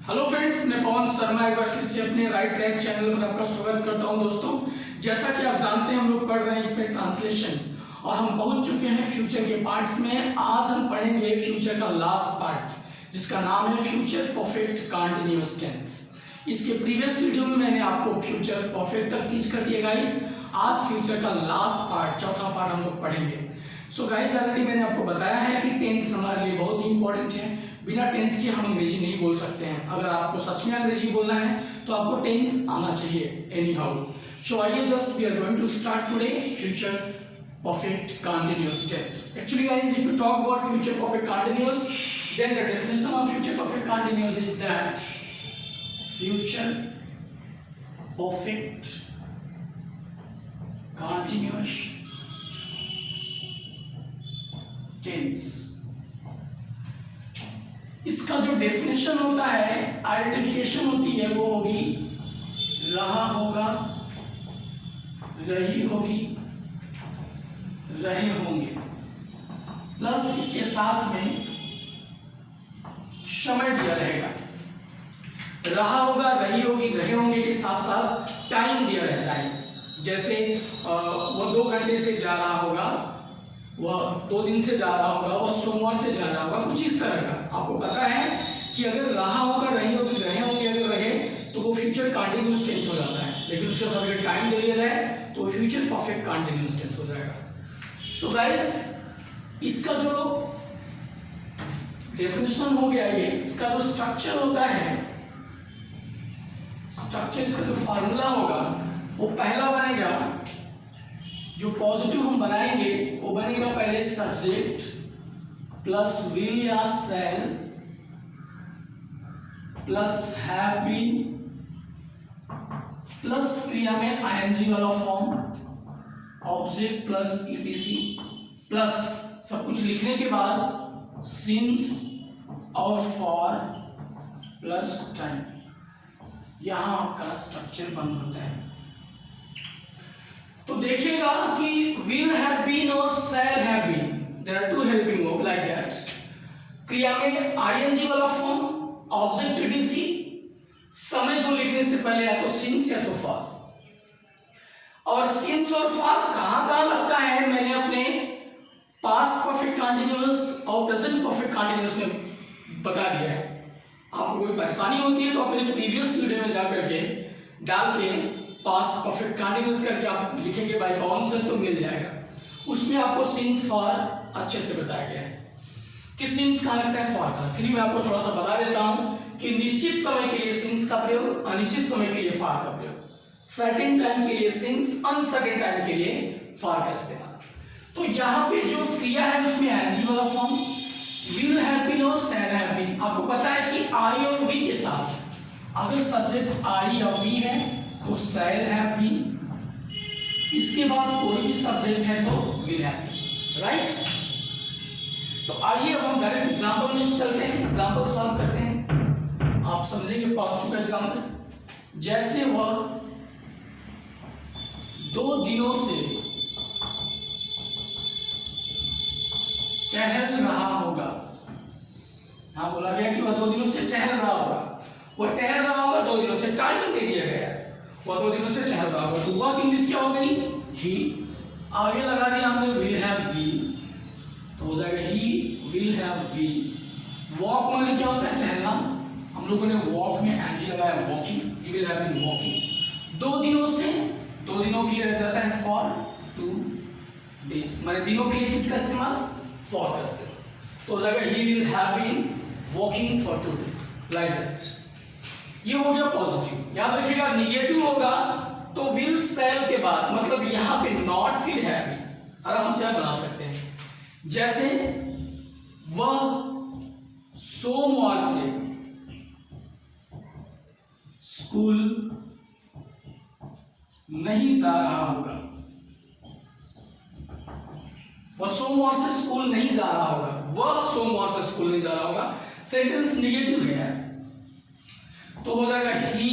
Hello friends, मैं पवन शर्मा एक बार फिर से अपने राइट ट्रैक चैनल पर आपका स्वागत करता हूं। दोस्तों, जैसा कि आप जानते हैं हम लोग पढ़ रहे हैं इसमें ट्रांसलेशन और हम पहुंच चुके हैं फ्यूचर के पार्ट्स में। आज हम पढ़ेंगे फ्यूचर का लास्ट पार्ट जिसका नाम है फ्यूचर परफेक्ट कंटीन्यूअस टेंस। इसके प्रीवियस वीडियो में मैंने आपको फ्यूचर परफेक्ट तक टीच कर दिया गाइस। आज फ्यूचर का लास्ट पार्ट, चौथा पार्ट हम लोग पढ़ेंगे। सो गाइस, ऑलरेडी मैंने आपको बताया है कि टेंस हमारे लिए बहुत ही इंपॉर्टेंट है। बिना टेंस के हम अंग्रेजी नहीं बोल सकते हैं। अगर आपको सच में अंग्रेजी बोलना है तो आपको टेंस आना चाहिए एनी हाउ। सो आइए just we are going to start today future perfect continuous tense. Actually guys, if you talk about future perfect continuous, then the definition of future perfect continuous is that future perfect continuous tense। इसका जो definition होता है, identification होती है, वो होगी रहा होगा, रही होगी, रहे होंगे, प्लस इसके साथ में समय दिया रहेगा। रहा होगा, रही होगी, रहे होंगे के साथ साथ टाइम दिया रहता है। जैसे वह 2 घंटे से जा रहा होगा, वह 2 दिन से जा रहा होगा, वह सोमवार से जा रहा होगा, कुछ इस तरह का। आपको पता है कि अगर रहा होगा, रही होगी, रहे होंगे अगर रहे तो वो फ्यूचर कंटीन्यूअस टेंस हो जाता है। लेकिन उसके साथ अगर टाइम दे दिया जाए तो फ्यूचर परफेक्ट कंटीन्यूअस टेंस हो जाएगा। सो गाइस, इसका जो डेफिनेशन हो गया ये, इसका जो स्ट्रक्चर होता है, स्ट्रक्चर इसका जो फार्मूला होगा वो पहला बनेगा, जो पॉजिटिव हम बनाएंगे वो बनेगा पहले सब्जेक्ट प्लस विल या shall plus have been plus क्रिया में आईएनजी वाला form object plus etc plus सब कुछ लिखने के बाद सिंस और फॉर प्लस टाइम। यहां आपका स्ट्रक्चर बंद होता है। तो देखिएगा कि will have been और shall have been, there are 2 helping verb like that। क्रिया में ing वाला फॉर्म, ऑब्जेक्ट ईटीसी, समय को लिखने से पहले या तो सिंस या तो फॉर। और सिंस और फॉर कहां लगता है, मैंने अपने पास्ट परफेक्ट कंटीन्यूअस और प्रेजेंट परफेक्ट कंटीन्यूअस में बता दिया है। आपको कोई परेशानी होती है तो अपने प्रीवियस वीडियो में जाकर के डाल के पास्ट परफेक्ट कंटीन्यूअस करके आप लिखेंगे बाय पवन सर तो मिल जाएगा। उसमें आपको सिंस फॉर अच्छे से बताया गया है कि सिंस कहाँ लगता है, फॉर का। फिर मैं आपको थोड़ा सा बता देता हूँ कि निश्चित समय के लिए सिंस का प्रयोग, अनिश्चित समय के लिए फॉर का प्रयोग, सर्टेन टाइम के लिए सिंस, अनसर्टेन टाइम के लिए फॉर का इस्तेमाल। तो यहाँ पे जो क्रिया है उसमें आईएनजी वाला फॉर्म, विल हैव बीन और शैल हैव बीन। आपको पता है कि आई और वी के साथ अगर सब्जेक्ट आई और वी है तो शैल हैव बीन, इसके बाद कोई भी सब्जेक्ट है तो विल हैव बीन, राइट। तो आइए अब हम डायरेक्ट एग्जांपल में चलते हैं, एग्जांपल सॉल्व करते हैं। आप समझेंगे पॉजिटिव एग्जांपल। जैसे वह 2 दिनों से टहल रहा होगा। हाँ, बोला गया कि वह 2 दिनों से टहल रहा होगा। वह टहल रहा होगा 2 दिनों से, टाइम दे दिया गया है, वह 2 दिनों से टहल रहा होगा। तो वह इंग्लिश क्या हो गई, ही। आगे लगा दिया हमने विल हैव बीन, तो हो जाएगा he will have been. Walk माने क्या होता है, टहलना। हम लोगों ने वॉक में एनजी लगाया, walking, he will have been walking. 2 दिनों से, 2 दिनों के लिए रह जाता है फॉर 2 डेज, माने दिनों के लिए किसका इस्तेमाल, फॉर का इस्तेमाल। तो हो जाएगा he will have been walking for 2 days, like that. ये हो गया पॉजिटिव। याद रखिएगा, निगेटिव होगा तो विल शैल के बाद, मतलब यहां पे नॉट फिर है, आराम से आप बना सकते हैं। जैसे वह सोमवार से स्कूल नहीं जा रहा होगा, वह सोमवार से स्कूल नहीं जा रहा होगा, वह सोमवार से स्कूल नहीं जा रहा होगा। सेंटेंस निगेटिव है तो हो जाएगा ही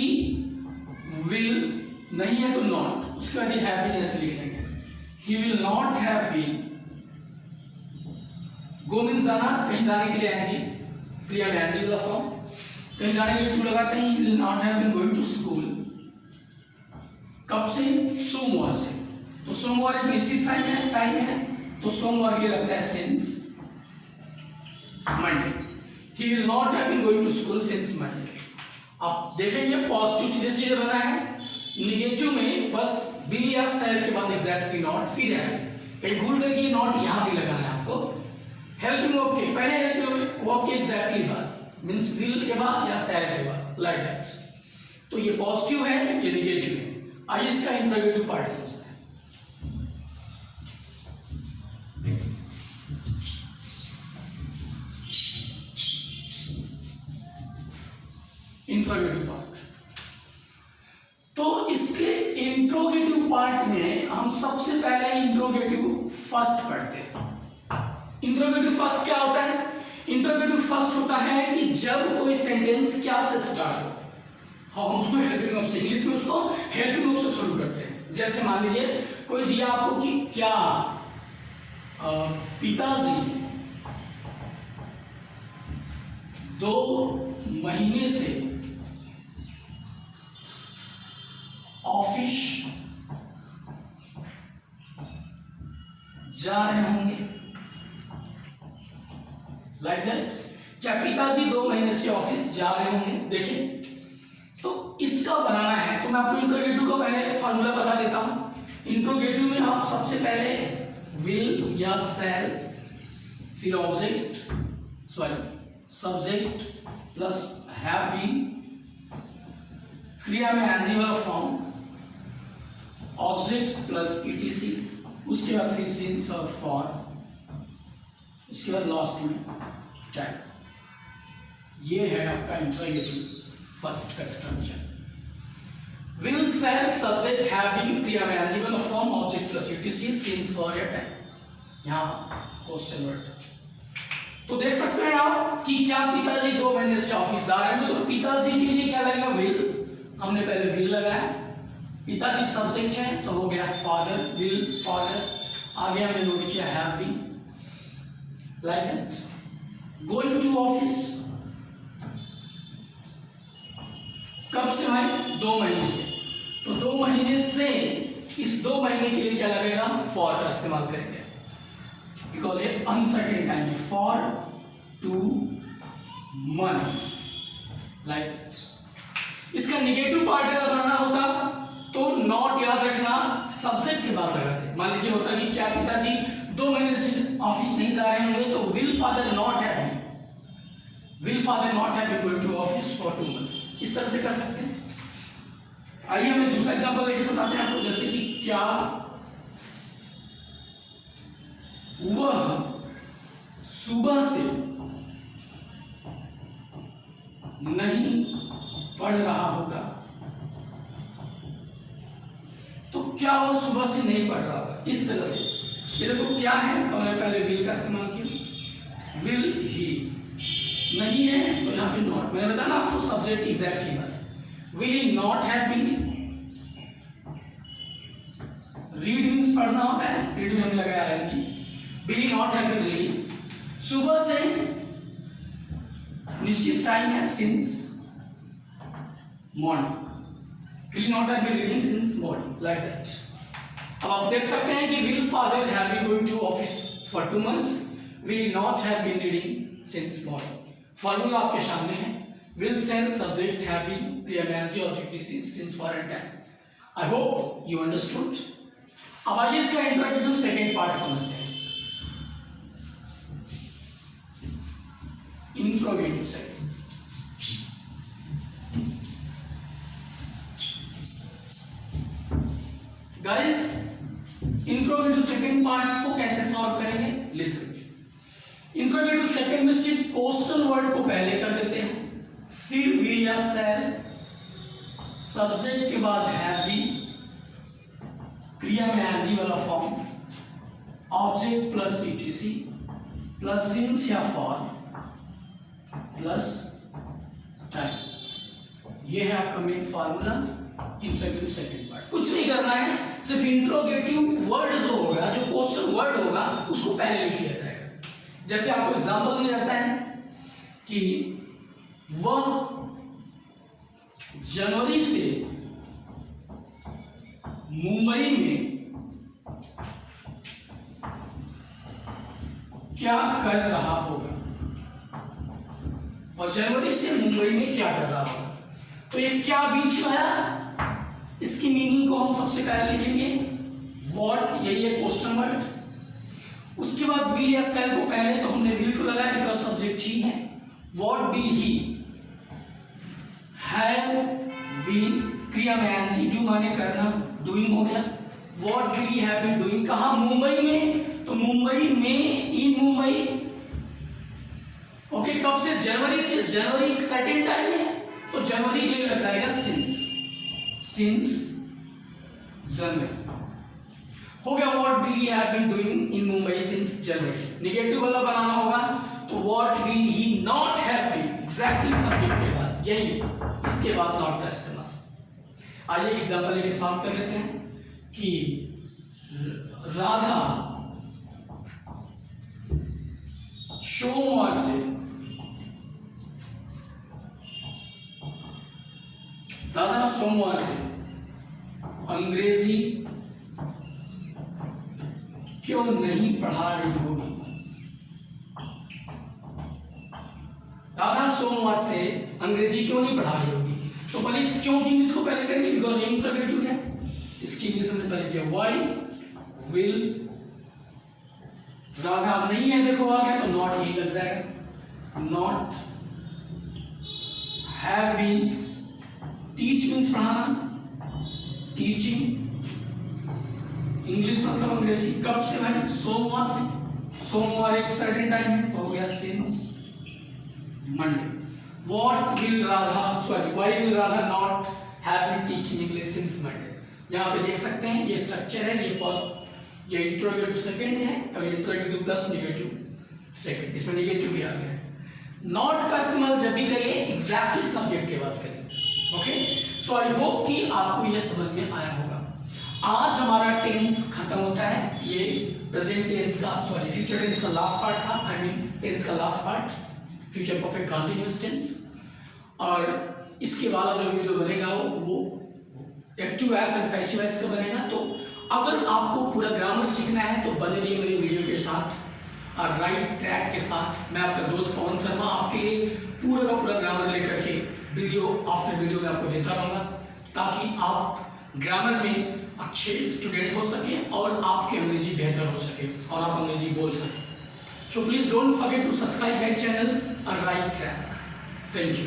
विल, नहीं है तो नॉट, उसके बाद ये हैव बीन ऐसे लिख लेंगे, he will not have been. Go means जाना, कहीं जाने के लिए एनजी, क्रिया में एनजी वाला फॉर्म। कहीं जाने के लिए टू लगाते हैं, will not have been going to school. कब से? सोमवार से। तो सोमवार एक निश्चित टाइम है, तो सोमवार के लिए लगता है since Monday. He will not have been going to school since Monday. आप देखेंगे पॉजिटिव सीधे सीधे बना है, निगेटिव में बस विल या शैल के बाद एग्जैक्टली नॉट फिर है, कहीं भूल गए कि नॉट यहाँ भी लगाना है आपको। हेल्पिंग वर्ब के पहले हेल्पिंग वर्ब के एग्जैक्टली बाद मींस विल के बाद या शैल के बाद, लाइक दैट। तो ये पॉजिटिव है, ये निगेटिव है। आइए इसका इंट्रोगेटिव पार्ट समझते हैं। इंट्रोगेटिव पार्ट, तो इसके इंट्रोगेटिव पार्ट में हम सबसे पहले इंट्रोगेटिव फर्स्ट पढ़ते हैं। इंट्रोगेटिव फर्स्ट क्या होता है? इंट्रोगेटिव फर्स्ट होता है कि जब कोई सेंटेंस क्या से स्टार्ट हो, हम उसको हेल्पिंग वर्ब से, इंग्लिश में उसको हेल्पिंग वर्ब से शुरू करते हैं। जैसे मान लीजिए कोई दिया आपको कि क्या पिताजी 2 महीने से ऑफिस जा रहे होंगे, लाइक दैट। क्या पिताजी 2 महीने से ऑफिस जा रहे होंगे? देखिए, तो इसका बनाना है तो मैं आपको इंट्रोगेटिव का पहले फार्मूला बता देता हूं। इंट्रोगेटिव में आप सबसे पहले विल या शैल, फिर object subject plus have been, क्रिया में एनजी वाला फॉर्म, ऑब्जेक्ट प्लस पीटीसी, उसके बाद फिर सिंस और फॉर, उसके बाद लास्ट में टाइम। ये है आपका इंट्रोगेटिव फर्स्ट का structure. Will shall subject have been, क्रिया में एनजी वाला फॉर्म, ऑब्जेक्ट प्लस पीटीसी, सिंस फॉर या टाइम। यहाँ क्वेश्चन वर्ड तो देख सकते हैं आप कि क्या पिताजी 2 महीने से ऑफिस जा रहे हैं, तो पिताजी के लिए क्या लगेगा? विल। हमने पहले विल लगाया, पिताजी सब्जेक्ट है तो हो गया फादर, विल फादर। आगे हमने नोट किया have been, like that. Going to office कब से भाई? 2 महीने से। तो 2 महीने से इस 2 महीने के लिए क्या लगेगा? फॉर का इस्तेमाल करेंगे, बिकॉज ये अनसर्टेन टाइम है। For 2 months, like. इसका निगेटिव पार्ट अगर बनाना होता तो नॉट याद रखना, सब्जेक्ट के बाद लगाते। मान लीजिए होता कि क्या पिताजी 2 महीने से ऑफिस नहीं जा रहे होंगे, तो will father not have been, will father not have been going to office for 2 months। इस तरह से कर सकते हैं। आइए हमें दूसरा एग्जांपल लेके सुनाते हैं आपको, जैसे कि क्या वह सुबह से नहीं पढ़ रहा होगा, तो क्या वह सुबह से नहीं पढ़ रहा होगा? इस तरह से ये देखो क्या है, तो मैंने पहले विल का इस्तेमाल किया, विल ही नहीं है तो यहाँ पे नॉट। मैंने बताया ना आपको सब्जेक्ट एग्जैक्टली बात। Will he not have been, read means पढ़ना होता है, रीड में हमने लगाया ING. Will he not have been reading, सुबह से निश्चित टाइम है since morning, will not have been reading since morning, like that. अब आप देख सकते हैं कि will father have been going to office for 2 months, will not have been reading since morning. Formula आपके सामने है, will shall subject have been, क्रिया में NG, object since for and time. I hope you understood. अब आइए इसका interrogative second part समझते हैं। Interrogative second, guys interrogative second part को कैसे सॉल्व करेंगे? लिसन। इंट्रोगेटिव सेकंड में सिर्फ क्वेश्चन वर्ड को पहले कर देते हैं, फिर विल या शैल, सब्जेक्ट के बाद हैव बीन, क्रिया में एनजी वाला form, object plus etc plus since या फॉर प्लस टाइम। ये है आपका main formula interrogative second part. कुछ नहीं करना है, सिर्फ इंट्रोगेटिव वर्ड जो होगा, जो क्वेश्चन वर्ड होगा, उसको पहले लिख लिया जाएगा। जैसे आपको एग्जांपल दिया जाता है कि वह जनवरी से मुंबई में क्या कर रहा होगा। वह जनवरी से मुंबई में क्या कर रहा होगा। तो ये क्या बीच में आया, इसकी मीनिंग को हम सबसे पहले लिखेंगे व्हाट, यही है क्वेश्चन वर्ड। उसके बाद विल या सेल को पहले तो हमने विल को लगाया बिकॉज सब्जेक्ट ही है। What will he have, will क्रिया में एनजी, डू माने करना, डूइंग हो गया। What will he have been doing, कहाँ, मुंबई में। तो मुंबई में, इन मुंबई, ओके। कब से, जनवरी से। जनवरी सेकंड टाइम है तो जनवरी के लिए लग जाएगा सिंस जनवरी हो गया। What will he have been doing in Mumbai since January. Negative वाला बनाना होगा तो what will he not have been, exactly subject के बाद, यही इसके बाद नॉट का इस्तेमाल। आइए एक एग्जांपल लेके सॉल्व कर लेते हैं कि राधा सोमवार से, राधा सोमवार से अंग्रेजी क्यों नहीं पढ़ा रही होगी। राधा सोमवार से अंग्रेजी क्यों नहीं पढ़ा रही होगी। तो पहले इस क्यों की इसको पहले करेंगे बिकॉज इंटरोगेटिव है। इसकी इंग्लिश में पहले किया व्हाई विल राधा, नहीं है देखो आ गया तो नॉट यही लग जाएगा। Not have been, teach means पढ़ाना, टीचिंग, इंग्लिश मतलब अंग्रेजी। कब से भाई, सोमवार से। सोमवार एक सर्टेन टाइम है तो हो गया since Monday. What will Radha, sorry why will Radha not have been teaching English since Monday. यहाँ पे देख सकते हैं ये स्ट्रक्चर है, ये इंट्रोगेटिव सेकंड है और इंट्रोगेटिव प्लस नेगेटिव सेकंड, इसमें नेगेटिव भी आ गया है। नॉट का इस्तेमाल जब भी करें एग्जैक्टली सब्जेक्ट के बाद करें। ओके, सो आई होप कि आपको ये समझ में आया होगा। आज हमारा टेंस खत्म होता है। ये प्रेजेंट टेंस का, सॉरी फ्यूचर टेंस का लास्ट पार्ट था, आई मीन टेंस का last part, future perfect continuous tense. और इसके वाला जो वीडियो बनेगा वो active voice and passive voice का बनेगा। तो अगर आपको पूरा ग्रामर सीखना है तो बने रहिए मेरे वीडियो के साथ और राइट ट्रैक के साथ। मैं आपका दोस्त पवन शर्मा आपके लिए पूरा का पूरा ग्रामर लेकर के वीडियो आफ्टर वीडियो में आपको देता रहूँगा ताकि आप ग्रामर में अच्छे स्टूडेंट हो सके और आपकी अंग्रेजी बेहतर हो सके और आप अंग्रेजी बोल सकें। So please don't forget to subscribe my channel और राइट ट्रैक। Thank you.